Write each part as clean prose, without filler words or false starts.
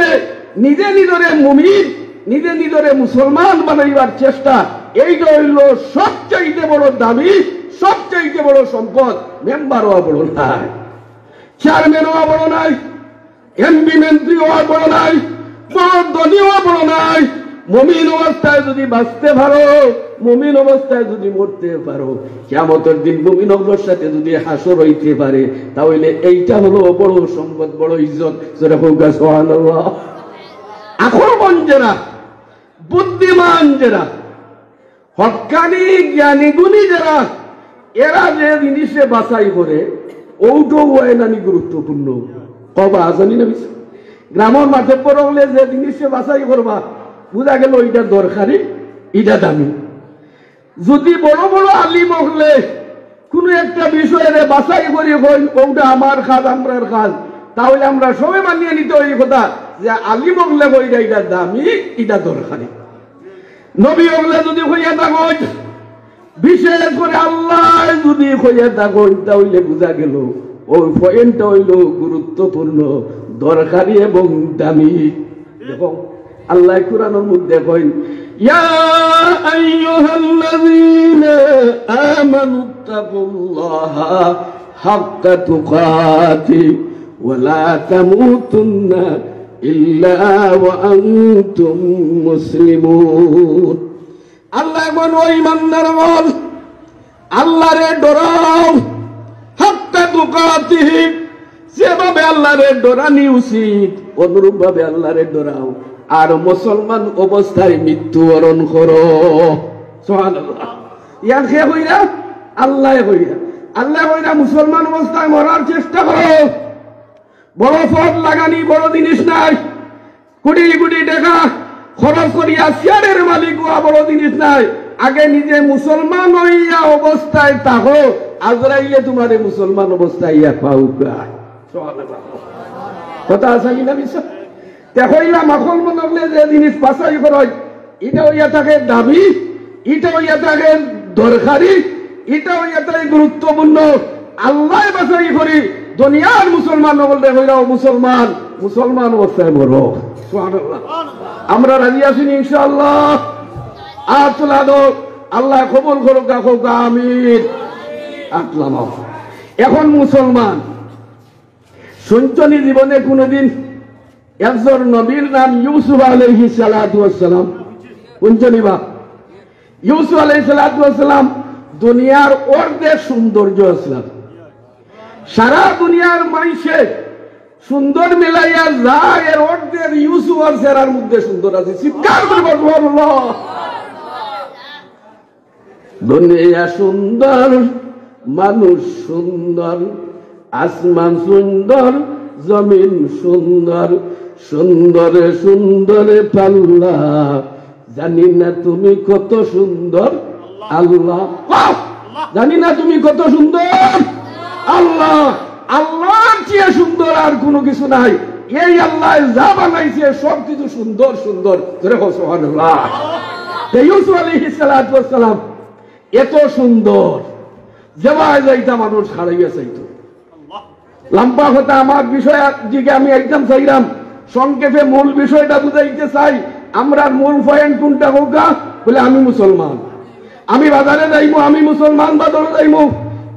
জন্য নিজে নিজরে মুমিন নিজে নিজরে মুসলমান বানাইবার চেষ্টা, এইটা হইল সবচাইতে বড় দাবি, সবচাইতে বড় সম্পদ। মেম্বার হওয়া বড় নাই, চেয়ারম্যান হওয়া বড় নাই, এমপি মন্ত্রী হওয়া বড় নাই, বড় ধনী হওয়া বড় নাই। মুমিন অবস্থায় যদি বাঁচতে পারো, মুমিন অবস্থায় যদি মরতে পারো, কিয়ামতের দিন মুমিন অবস্থাতে যদি হাসর হইতে পারে, তাহলে এইটা হলো বড় সম্পদ, বড় ইজ্জত। সুবহানাল্লাহ। আকলমন যারা, বুদ্ধিমান যারা, হক্কানি জ্ঞানী গুণী যারা, এরা যে জিনিসে বাছাই করে ওটাও হয় নানি গুরুত্বপূর্ণ। কবা জানি না বিষয় গ্রামের মাঠে পড়লে যে জিনিসে বাছাই করবা, বুঝা গেল এটা দরকারি, এটা দামি। যদি বড় বড় আলিম হলে কোন একটা বিষয়ের বাছাই করি ওটা আমার কাজ, আমরার কাজ, তাহলে আমরা সবাই মানিয়ে নিতে ওই কথা যে আলিম হলে ওইটা এটা দামি, এটা দরকারি। নবী হলে যদি হইয়া থাকো, বিশেষ করে আল্লাহ যদি হইয়া থাকো, তাহলে বুঝা গেল ওই পয়েন্টটা হইল গুরুত্বপূর্ণ, দরকারি এবং দামি। দেখো আল্লাহ কুরআনের মধ্যে কইন, ইয়া আইয়ুহাল্লাযীনা আমানুত্তাকুল্লাহা হাক্কা তুকাতি ওয়া লা তামুতুন্না ইল্লা ওয়া আনতুম মুসলিমুন। আল্লাহ বলেন, ও ঈমানদার বল, আল্লাহরে ডরাও, হাক্কা তুকাতিহি, যেভাবে আল্লাহরে ডরানি উচিত অনুরূপ ভাবে আল্লাহরে ডরাও, আর মুসলমান অবস্থায় মৃত্যুবরণ করো। সুবহানাল্লাহ। ইয়ার কে হইরা আল্লাহ হইরা, আল্লাহ হইরা মুসলমান অবস্থায় মরার চেষ্টা করো। বড় পদ লাগানি বড় জিনিস নাই, কোটি কোটি টাকা খরচ করিয়া শেয়ারের মালিক হওয়া বড় জিনিস নাই। আগে নিজে মুসলমান হইয়া অবস্থায় থাকো, আজরাইলে তোমারে মুসলমান অবস্থায় ইয়া পাউকা। সুবহানাল্লাহ। কথা আছে কিনা বিষয়? দেখইলাম আকল মনে হলে যে জিনিস বাছাই করো, এটা হইয়া থাকে দাবি, এটা হইয়া থাকে দরকারি, এটা হইয়া থাকে গুরুত্বপূর্ণ। আল্লাহ বাছাই করি দুনিয়ার মুসলমান বলতে হইরাও মুসলমান, মুসলমান অবস্থায় মরো। সুবহানাল্লাহ। আমরা রাজি আছি ইনশাআল্লাহ। আতলা দো, আল্লাহ কবুল করুক, হোক আমিন। আতলাম। এখন মুসলমান শুনছনি জীবনে কোনদিন একজন নবীর নাম ইউসুফ আলাইহিস সালাতু ওয়াস সালাম? শুনছনি বা? ইউসুফ আলাইহিস সালাতু ওয়াস সালাম দুনিয়ার অর্ধেক সৌন্দর্য ছিলেন। সারা দুনিয়ার মানুষে সুন্দর মিলাইয়া যায়, এর অর্ধেক ইউসুফ আর সেরার মধ্যে সুন্দর আছে। চিৎকার করে সুবহানাল্লাহ। দুনিয়া সুন্দর, মানুষ সুন্দর, আসমান সুন্দর, জমিন সুন্দর, সুন্দরে সুন্দরে পাল্লা, জানি না তুমি কত সুন্দর আল্লাহ। জানি না তুমি কত সুন্দর আল্লাহ। আল্লাহর চেয়ে সুন্দর আর কোনো কিছু নাই। এই আল্লাহ যা বানাইছে সব কিছু সুন্দর সুন্দর। সুবহানাল্লাহ। ইউসুফ আলাইহিস সালাতু ওয়াস সালাম এত সুন্দর, যেভাবে যাইতা মানুষ হারাইয়া চাইতো। লম্বা কথা আমার বিষয় দিকে আমি একদম চাইলাম, সংক্ষেপে মূল বিষয়টা বুঝাইতে চাই। আমরা মূল পয়েন্ট কোনটা হোকা বলে, আমি মুসলমান, আমি বাজারে যাইবো, আমি মুসলমান বাজারে যাইবো,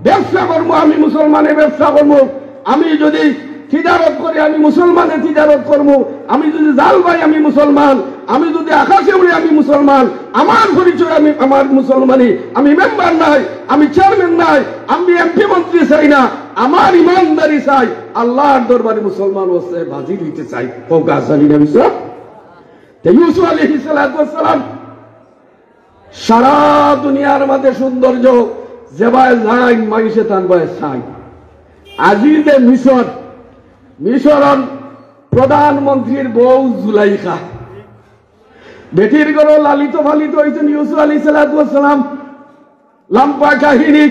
ব্যবসা করবো, আমি মুসলমানের ব্যবসা করবো, আমি যদি তিজারত করি আমি মুসলমানের তিজারত করবো, আমি যদি জাল ভাই আমি মুসলমান, আমি যদি আকাশে উড়ি আমি মুসলমান, আমার পরিচয় আমি আমার মুসলমানি। আমি মেম্বার নাই, আমি চেয়ারম্যান নাই, আমি এমপি মন্ত্রী চাই না, আমার ইমানদারি চাই, আল্লাহর দরবারে মুসলমান অবস্থায় হাজির হইতে চাই। ইউসুফ আলাইহিস সালাতু ওয়াস সালাম সারা দুনিয়ার মধ্যে সৌন্দর্য যেভাবে যায় মানুষে তানবায় চাই। আজিজে মিশর, মিশরন প্রধানমন্ত্রীর বউ জুলাইখা, বেটির গড় লালিত ফালিত হয়েছেন ইউসুফ আলাইহিস সালাতু ওয়াস সালাম। লম্বা কাহিনী,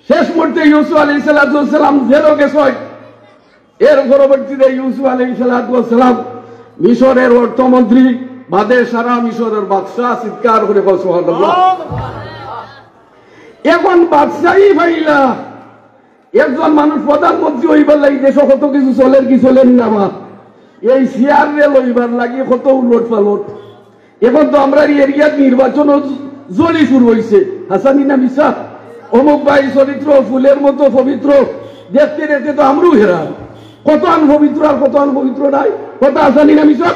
শেষ মুহূর্তে ইউসুফ আলাইহিস সালাতু ওয়াস সালাম জেলে গেছে। এর পরবর্তীতে ইউসুফ আলাইহিস সালাতু ওয়াস সালাম মিশরের অর্থমন্ত্রী, বাদে সারা মিশরের বাদশাহ। চিৎকার করে সুবহানাল্লাহ। এখন বাদশাহী ভাইলা একজন মানুষ প্রধানমন্ত্রী হইবার লাগি দেশ কত কিছু চলেন কি চলেন না। এই চেয়ার রে লইবার লাগি কত উলট পালট। এখন তো আমরা এরিয়ার নির্বাচন জলি শুরু হয়েছে, হাসানি না মিশা অমুক ভাই চরিত্র ফুলের মতো পবিত্র, দেখতে দেখতে তো আমরাও হেরান, কত আনপবিত্র আর কত আনপবিত্র নাই, কত হাসানি না মিশা।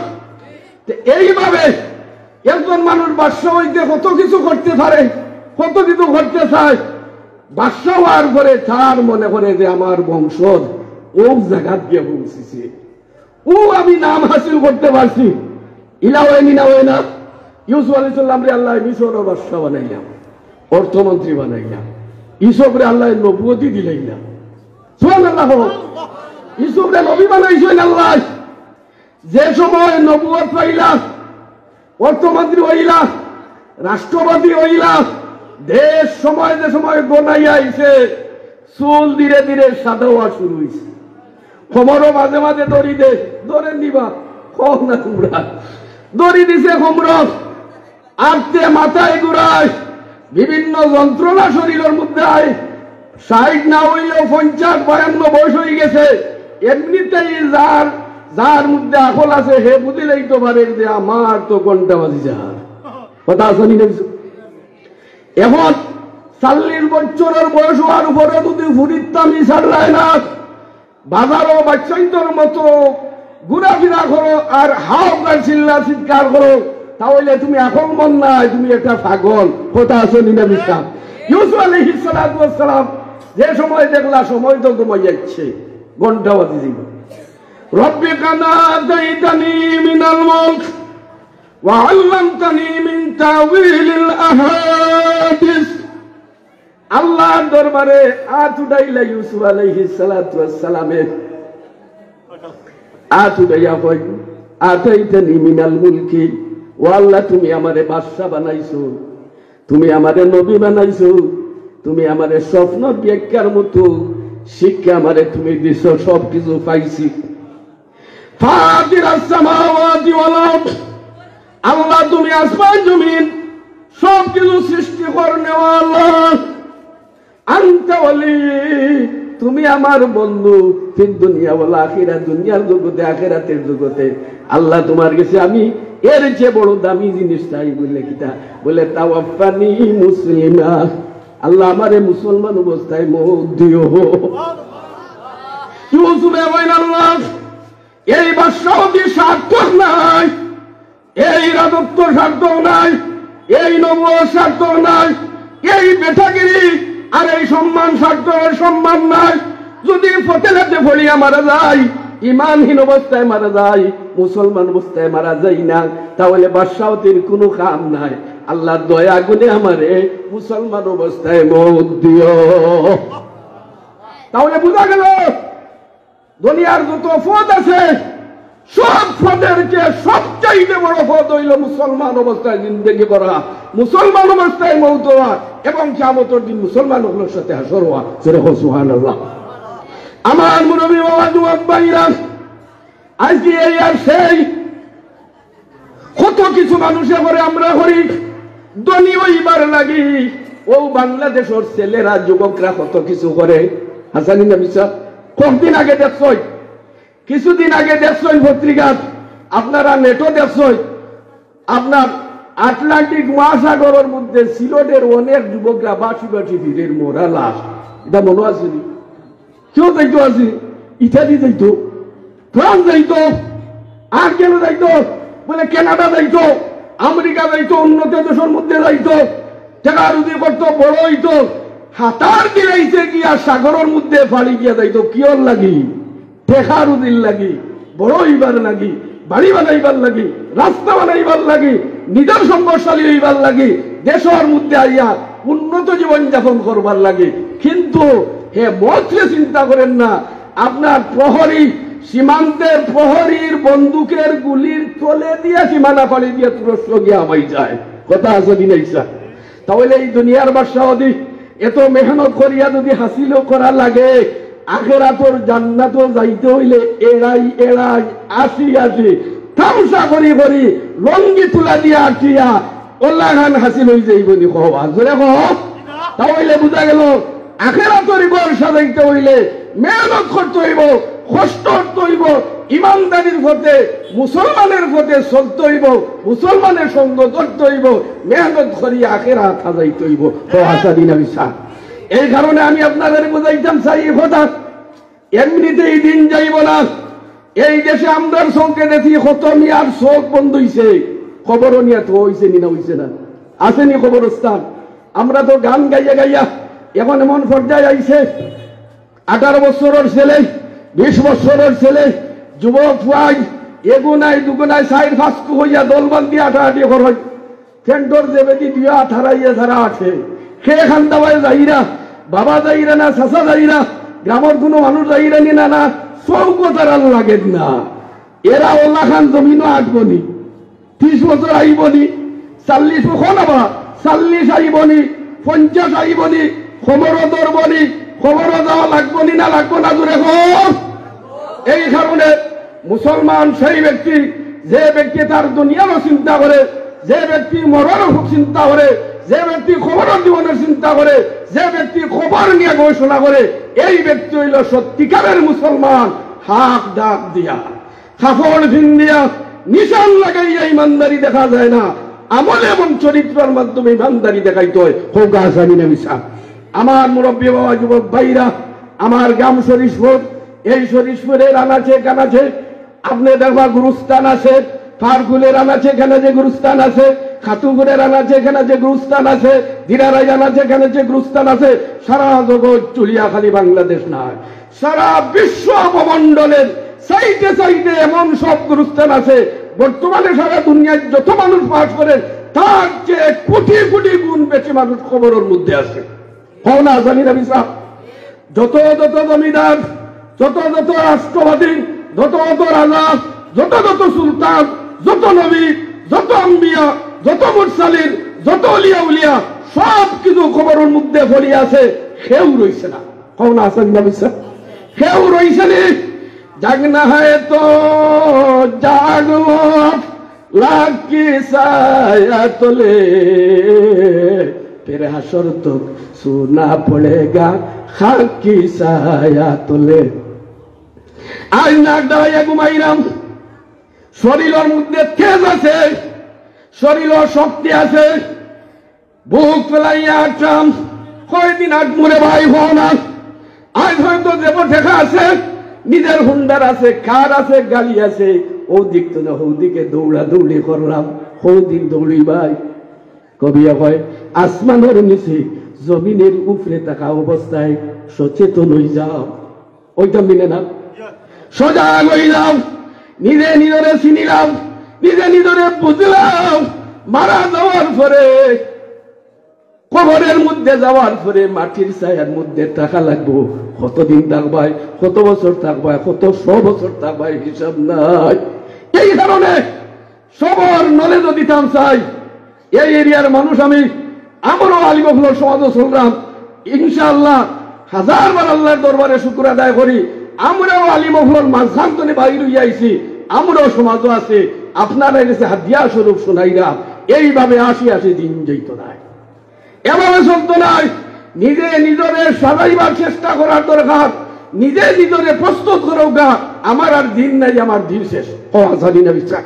এইভাবে একজন মানুষ বাদশা হইতে কত কিছু করতে পারে, কত কিছু করতে চায়। বাদশা হওয়ার পরে তার মনে করে যে আমার বংশর ও জায়গাত গিয়ে পৌঁছেছে, ও আমি নাম হাসিল করতে পারছি। ইলা হয় না হয় না, ইউসুফ আলাইহিস সালাম রে আল্লাহ মিশরের বাদশা বানাইলাম, অর্থমন্ত্রী বানাইলাম, ইউসুফ রে আল্লাহ নবুয়তি দিলাইলাম। সুবহানাল্লাহ, ইউসুফ রে নবী বানাইছেন আল্লাহ। যে সময় নবুয়ত পাইলা, অর্থমন্ত্রী হইলা, রাষ্ট্রপতি হইলা, দেশ সময় যে সময় গোনাই আইছে, চুল ধীরে ধীরে সাদা হওয়া শুরু হয়েছে। খবরও মাঝে মাঝে দড়ি দে, ধরে নিবা কম না তোমরা, দড়ি দিছে খবর আটতে মাথায় ঘুরায়, বিভিন্ন যন্ত্রণা শরীরের মধ্যে আয়, 60 না হইলেও 50-52 বয়স হয়ে গেছে। এমনিতেই যার মধ্যে আকল আছে হে বুঝিলেই তো পারে যে আমার তো ঘন্টা বাজি যার কথা আসেনি। এখন 40 বছরের বয়স হওয়ার উপরে যদি ফুরিতামি ছাড়লায় না, বাজারও বাচ্চাইন্তর মতো ঘুরাফিরা করো আর হাওকার চিল্লা চিৎকার করো, তাহলে তুমি এখন মন নাই, তুমি একটা পাগল। কথা আসেনি না বিশ্বাস। ইউসুফ আলাইহিস সালাম যে সময় দেখলা সময় তো ঘুমাই যাচ্ছে, ঘন্টা বাজি দিব। রব্বি কানা আতাইতানি মিনাল মুলক ওয়া আল্লামতানি মিন তাওয়িলিল আহাদিস। আল্লাহর দরবারে হাত উঠাইলা ইউসুফ আলাইহিস সালামের, হাত উঠাইয়া কই আতাইতানি মিনাল মুলকি, ও আল্লাহ তুমি আমারে বাদশা বানাইছো, তুমি আমারে নবী বানাইছো, তুমি আমারে স্বপ্ন ব্যাখ্যার মতো শিক্ষা আমারে তুমি দিছো, সব কিছু পাইছি। ফাতিরাস সামাওয়াতি ওয়াল আরদ, আল্লাহ তুমি আসমান জমিন সব কিছু সৃষ্টি করনেওয়ালা। আনতা ওয়ালি, তুমি আমার বন্ধু, ফিদ দুনিয়া ওয়াল আখিরাত, দুনিয়ার জগতে আখিরাতের জগতে। আল্লাহ তোমার কাছে আমি এর চেয়ে বড় দামি জিনিস চাই। বললে কিটা? বলে তাওয়াফানি মুসলিমা, আল্লাহ আমারে মুসলমান অবস্থায় মওত দিও। ইউসুফে বলেন আল্লাহ এই বাদশাহী সার্থক নাই, এই রাজত্ব সার্থক নাই, এই নবুয়ত সার্থক নাই, এই বেটাগিরি আর এই সম্মান সার্থকের সম্মান নাই। যদি ফতেলাতে ফলিয়া মারা যায়, ইমানহীন অবস্থায় মারা যায়, মুসলমান অবস্থায় মারা যায় না, তাহলে বাদশাহতির কোনো কাম নাই। আল্লাহর দয়া গুণে আমারে মুসলমান অবস্থায় মওত দিও। তাহলে বোঝা গেল দুনিয়ার যত পদ আছে সব পদের চেয়ে সবচাইতে বড় পদ হইল মুসলমান অবস্থায় জিন্দেগি করা, মুসলমান অবস্থায় মওত হওয়া এবং কিয়ামতের দিন মুসলমান হলোর সাথে হাসর হওয়া। সেরকম সুবহানাল্লাহ। আমার মুরব্বী বাবা যুবক ভাইরা, আজকে এই আর সেই কত কিছু মানুষে করে আমরা করি ধনী হইবার লাগি। ও বাংলাদেশের ছেলেরা যুবকরা কত কিছু করে, হাসানি না বিশ্বাস? কতদিন আগে দেখছই, কিছুদিন আগে দেখছই পত্রিকা, আপনারা নেটও দেখছই, আপনার আটলান্টিক মহাসাগরের মধ্যে সিলেটের অনেক যুবকরা বাসি বাসি ভিড়ের মোরা লাশ। এটা মনে আসেনি? কেউ যাইতো আছে, ইটালি যাইতো, ফ্রান্স যাইতো, আর কেন যাইতো? বলে কানাডা যাইতো, আমেরিকা যাইতো, উন্নত দেশের মধ্যে যাইতো, টাকা রুজি করতো, বড় হইতো, হাতার দিলাইছে গিয়া সাগরের মধ্যে ফাড়ি গিয়া যাইতো। কিয়র লাগি? টেকা রুজির লাগি, বড় হইবার লাগি, বাড়ি বানাইবার লাগি, রাস্তা বানাইবার লাগি, নিজের সম্পদশালী হইবার লাগি, দেশের মধ্যে আইয়া উন্নত জীবন যাপন করবার লাগে। কিন্তু হে মতরে চিন্তা করেন না, আপনার প্রহরী সীমান্তের প্রহরীর বন্দুকের গুলির তলে দিয়া সীমানা পাড়ি দিয়ে তুরস্ক গিয়া হয়ে যায়। কথা আছে দিন ইচ্ছা? তাহলে এই দুনিয়ার বাদশাহী এত মেহনত করিয়া যদি হাসিল করা লাগে, আখিরাতের জান্নাতও যাইতে হইলে এড়াই এড়াই আসি আসি তামসা করি করি লঙ্গি তুলা দিয়া আটিয়া ওল্লা খান হাসিল হয়ে যাইব নি কবা জোরে কহ। তাহলে বুঝা গেল আখিরাতের ঘর সাজাইতে হইলে মেহনত করতে হইব, কষ্ট করতে হইব, ইমানদারির পথে মুসলমানের পথে চলতে হইব, মুসলমানের সঙ্গ ধরতে হইব, মেহনত করি আখেরাত হাজাইতে হইব। এই কারণে আমি আপনাদের বুঝাইতাম চাই কথা, এমনিতেই দিন যাইব না। এই দেশে আমরার সঙ্গে দেখি কত মিয়ার চোখ বন্ধ হইছে, খবরও নিয়ে তো হইছে নি না হইছে না, আসেনি খবরস্থান। আমরা তো গান গাইয়া গাইয়া এখন এমন পর্যায়ে আইছে, 18 বছরের ছেলে, 20 বছরের ছেলে, যুবক ফুয়াই এগুনায় দুগুনায় 4-5 হইয়া দলবান্দি আঠাআঠি খরচ সেন্টর দেবে কি দিয়া 18 ধারা আছে। খেয়ে খান দাওয়ায় যাইরা, বাবা যাইরা না, চাচা যাইরা, গ্রামের কোনো মানুষ যাইরা নি না, না চৌকতার আর লাগে না। এরা ওল্লা খান জমিনও আটবনি, 30 বছর আইবনি, 40 কখন আবার 40 আইবনি, 50 আইবনি, খবরও ধরবনি, খবরও দেওয়া লাগবনি না, লাগবো না দূরে খবর। এই কারণে মুসলমান সেই ব্যক্তি যে ব্যক্তি তার দুনিয়ারও চিন্তা করে, যে ব্যক্তি মরণের চিন্তা করে, যে ব্যক্তি খবরের জীবনের চিন্তা করে, যে ব্যক্তি খবর নিয়ে গবেষণা করে, এই ব্যক্তি হইল সত্যিকারের মুসলমান। হাক ডাক দিয়া, কাপড় ভিন দিয়া, নিশান লাগাইয়া ইমানদারি দেখা যায় না, আমল এবং চরিত্রের মাধ্যমে ইমানদারি দেখাইতে হয়। হোক আসামি না মিশা। আমার মুরব্বী বাবা, যুবক ভাইরা, আমার গ্রাম শরীফপুর, এই শরীফপুরের আনাচে কানাচে আপনি দেখবা গুরুস্থান আছে, ফারকুলের আনাচে এখানে যে গুরুস্থান আছে, খাতুগুড়ের আনাচে এখানে যে গুরুস্থান আছে, দিনারাই আনাচে এখানে যে গুরুস্থান আছে, সারা জগৎ চুলিয়া খালি বাংলাদেশ নয়, সারা বিশ্ব উপমণ্ডলের সাইডে সাইডে এমন সব গুরুস্থান আছে। বর্তমানে সারা দুনিয়ায় যত মানুষ বাস করেন তার চেয়ে কোটি কোটি গুণ বেশি মানুষ খবরের মধ্যে আছে। হও না জানি না বিশ্বাস। যত যত জমিদার, যত যত রাষ্ট্রবাদী, যত যত রাজা, যত যত সুলতান, যত নবী, যত আম্বিয়া, যত মুরসালিন, যত উলিয়া উলিয়া, সব কিছু খবরের মধ্যে ফলি আছে। কেউ রইছে না। হও না জানি না বিশ্বাস। কেউ রইছে নি। জাগনা হয় তো জাগলো, লাকি সায়া তোলে, फिर हशर तो सुना पड़ेगा खाकी साया तले। आज नाक दाঁড়াইয়া ঘুমাইলাম, শরীরের মধ্যে তেজ আছে, শরীরের শক্তি আছে, বুক ফেলাইয়া আটলাম, কয়দিন আট মরে ভাই হও না। আজ হয়তো দেব ঠেকা আছে, নিজের হুন্ডার আছে, কার আছে, গাড়ি আছে, ও দিক তো না ওদিকে দৌড়া দৌড়ি করলাম, দিক দৌড়ি ভাই। কবিয়া কয় আসমানের নিচে জমিনের উপরে থাকা অবস্থায় সচেতন হয়ে যাও। ওইটা মিলে না। সজাগ হয়ে যাও, নিজে নিজরে চিনিলাম, নিজে নিজরে বুঝলাম। মারা যাওয়ার পরে, কবরের মধ্যে যাওয়ার পরে মাটির ছায়ার মধ্যে টাকা লাগবো। কতদিন থাকবাই, কত বছর থাকবাই, কত 100 বছর থাকবাই, হিসাব নাই। এই কারণে সবার নলেজ দিতাম চাই। এই এরিয়ার মানুষ আমি, আমারও আলিমফুলের সমাজ চললাম, ইনশাআল্লাহ 1000 বার আল্লাহর দরবারে শুকর আদায় করি। আমরাও আলিমফুলের মাঝখান থেকে বাইরে হইয়া আইছি, আমরাও সমাজও আছে। আপনারা এসে হাদিয়া স্বরূপ শোনাইরা এইভাবে আসি দিন যেত নাই, এভাবে চলতো নাই। নিজে নিজরে সাজাইবার চেষ্টা করার দরকার, নিজে নিজরে প্রস্তুত করো গা। আমার আর দিন নাই, আমার দিন শেষ। জানি না বিশ্বাস।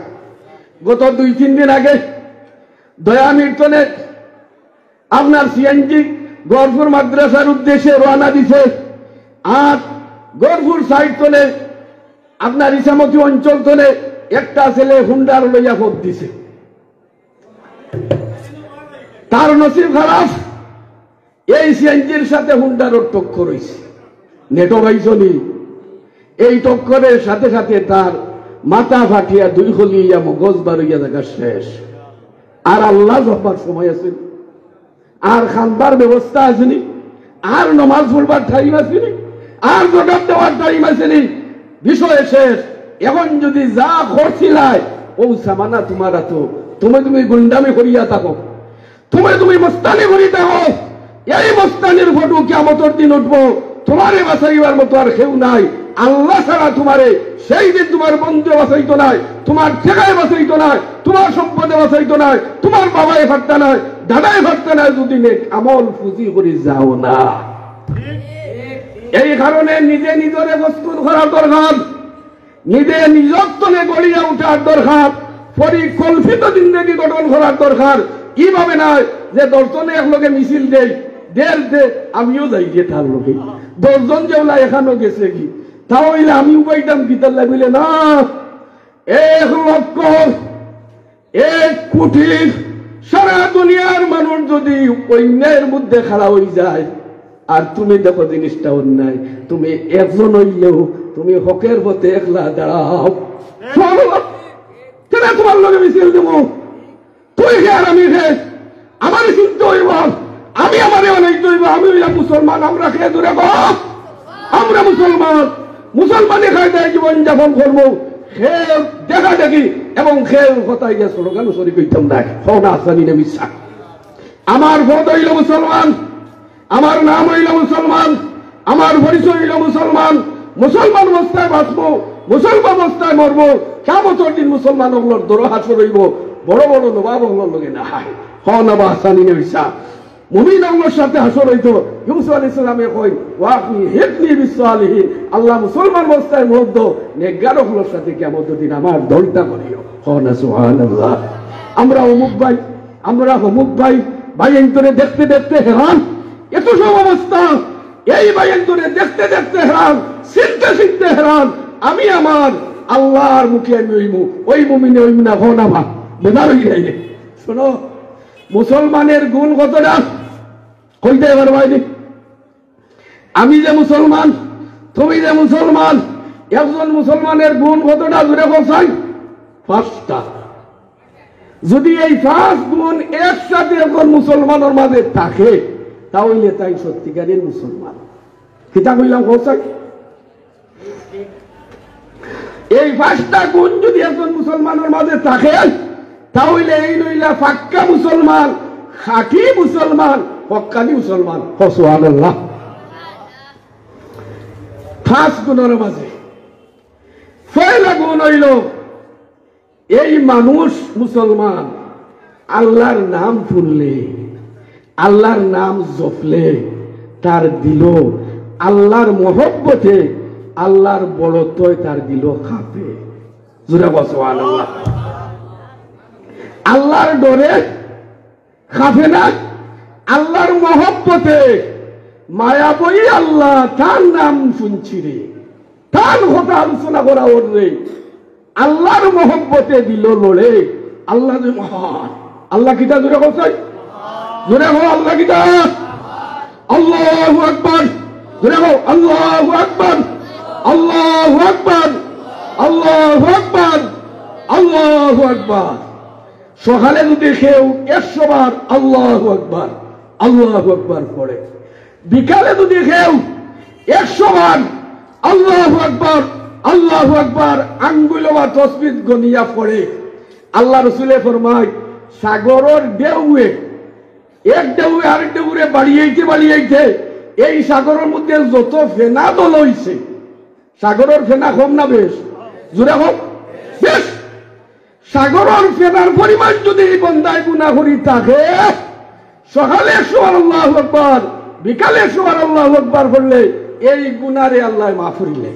গত 2-3 দিন আগে দয়ামির্তনে আপনার সিএনজি গড়পুর মাদ্রাসার উদ্দেশ্যে রওনা দিছে। আর গড়পুর সাইড তলে আপনার ইসামতি অঞ্চল তলে একটা ছেলে হুন্ডার লইয়া ভোট দিছে। তার নসিব খারাপ, এই সিএনজির সাথে হুন্ডারও টক্কর হয়েছে। নেটো বাইসনি, এই টক্করের সাথে সাথে তার মাথা ফাটিয়া 2 খলিয়া মগজ বার হইয়া থাকা শেষ। আর আল্লাহ জব্বার সময় আছে, আর খানবার ব্যবস্থা আসেনি, আর নমাজ পড়বার টাইম আসেনি, আর জবাব দেওয়ার টাইম আসেনি। বিষয় শেষ। এখন যদি যা করছিলাই ও সামানা তোমার তো তুমি গুন্ডামি করিয়া থাকো, তুমি মস্তানি করি থাকো। এই মস্তানির ফটো কিয়ামতের দিন উঠবো, তোমারে বাঁচাইবার মতো আর কেউ নাই। আল্লাহ ছাড়া তোমারে সেই দিন তোমার বন্ধু বাঁচাইতো নাই, তোমার জায়গায় বাঁচাইতো নাই, তোমার সম্পদে বাঁচাইতো নাই, তোমার বাবায় ফাটতা নাই, দাদায় ফাটতা নাই, যদি আমল ফুজি করে যাও না। এই কারণে নিজে নিজরে প্রস্তুত করা দরকার। নিজে নিজত্বনে গড়িয়া উঠার দরকার, পরিকল্পিত জিন্দগি গঠন করার দরকার। এইভাবে নয় যে 10 জনে একলগে মিছিল দেই, আমিও যাই গিয়ে তার লোকে 10 জন যেগুলা এখানেও গেছে কি, তাহলে আমি উপাইতাম কি তার লাগলে না। 1 লক্ষ 1 কোটি সারা দুনিয়ার মানুষ যদি অন্যায়ের মধ্যে খাড়া হয়ে যায়, আর তুমি দেখো জিনিসটা অন্যায়, তুমি একজন হইলেও তুমি হকের পথে একলা দাঁড়াও, তোমার লগে মিছিল দেব, তুই খে আর আমি খে, আমার চিন্তা হইব, আমি আমার অনেক দইব, আমি হইলাম মুসলমান, আমরা খেয়ে দূরে আমরা মুসলমান, মুসলমানে খাই দেয় জীবন যাপন করবো, খেয়ে দেখা দেখি এবং খেয়ে কথাই গিয়ে স্লোগান শরীর কইতাম না, হন আসানি না বিশ্বাস। আমার পদ হইল মুসলমান, আমার নাম হইল মুসলমান, আমার পরিচয় হইল মুসলমান, মুসলমান অবস্থায় বাঁচবো, মুসলমান অবস্থায় মরবো, কিয়ামতের দিন মুসলমান ওগুলোর দর হাসর হইব, বড় বড় নবাব ওগুলোর লগে না হয়, হন আবা আসানি না বিশ্বাস। মুমিন ওগুলোর সাথে হাসর হইতো। ইউসুফ আলাইহিস সালামে কই ওয়াকনি হিবনি বিসসালিহিন, আল্লাহ মুসলমান অবস্থায় মরদ নেককার ওগুলোর সাথে কিয়ামতের দিন আমার দলটা করিও, হন সুবহানাল্লাহ। আমরা অমুক ভাই, আমরা অমুক ভাই, ভাই এন্তরে দেখতে দেখতে হেরান, এত সব অবস্থা, এই ভাই এন্তরে দেখতে দেখতে হেরান, চিনতে চিনতে হেরান, আমি আমার আল্লাহর মুখে আমি হইমু, ওই মুমিনে হইম না, হন আবা বোঝা রই যাইলে। শোনো মুসলমানের গুণ কতটা কইতে এবার বাইরে, আমি যে মুসলমান, তুমি যে মুসলমান, একজন মুসলমানের গুণ কতটা জুড়ে বসাই? 5টা। যদি এই 5 গুণ একসাথে এখন মুসলমানের মাঝে থাকে, তাহলে তাই সত্যিকারের মুসলমান। কিতা কইলাম বসাই? এই 5টা গুণ যদি একজন মুসলমানের মাঝে থাকে, তাহলে এই নইলা পাক্কা মুসলমান, খাঁটি মুসলমান, হক্কানি মুসলমান, সুবহানাল্লাহ। 5 গুণের মাঝে পয়লা গুণ হইল এই মানুষ মুসলমান আল্লাহর নাম শুনলে, আল্লাহর নাম জপলে তার দিল আল্লাহর মহব্বতে, আল্লাহর বড়ত্বয় তার দিল খাপে, জোরে বল সুবহানাল্লাহ। আল্লাহর ডরে খাফে না, আল্লাহর মহব্বতে মায়াবই আল্লাহ, তার নাম শুনছি রে, তার কথা আলোচনা করা ওর রে, আল্লাহর মহব্বতে দিল লড়ে। আল্লাহ যে মহান, আল্লাহ কিতা জোরে বলছাই, জোরে হো আল্লাহ কিতা, আল্লাহু আকবার, জোরে হো আল্লাহু আকবার, আল্লাহু আকবার, আল্লাহু আকবার, আল্লাহু আকবার। সকালে যদি কেউ 100 বার আল্লাহু আকবার আল্লাহু আকবার পড়ে, বিকালে যদি কেউ 100 বার আল্লাহু আকবার আল্লাহু আকবার আঙ্গুল বা তসবিহ গনিয়া পড়ে, আল্লাহ রাসূলে ফরমায় সাগরের ঢেউয়ে, এক ঢেউয়ে আরেক ঢেউরে বাড়িয়েইতে বাড়িয়েইতে এই সাগরের মধ্যে যত ফেনা দল হইছে, সাগরের ফেনা কম না বেশ? জোরে হোক বেশ। সাগরের ফেনার পরিমাণ যদি বন্দায় গুনাহ করি থাকে, সকালে 100 বার আল্লাহু আকবার, বিকালে 100 বার আল্লাহু আকবার করলে এই গুনারে আল্লাহ মাফ করিলে।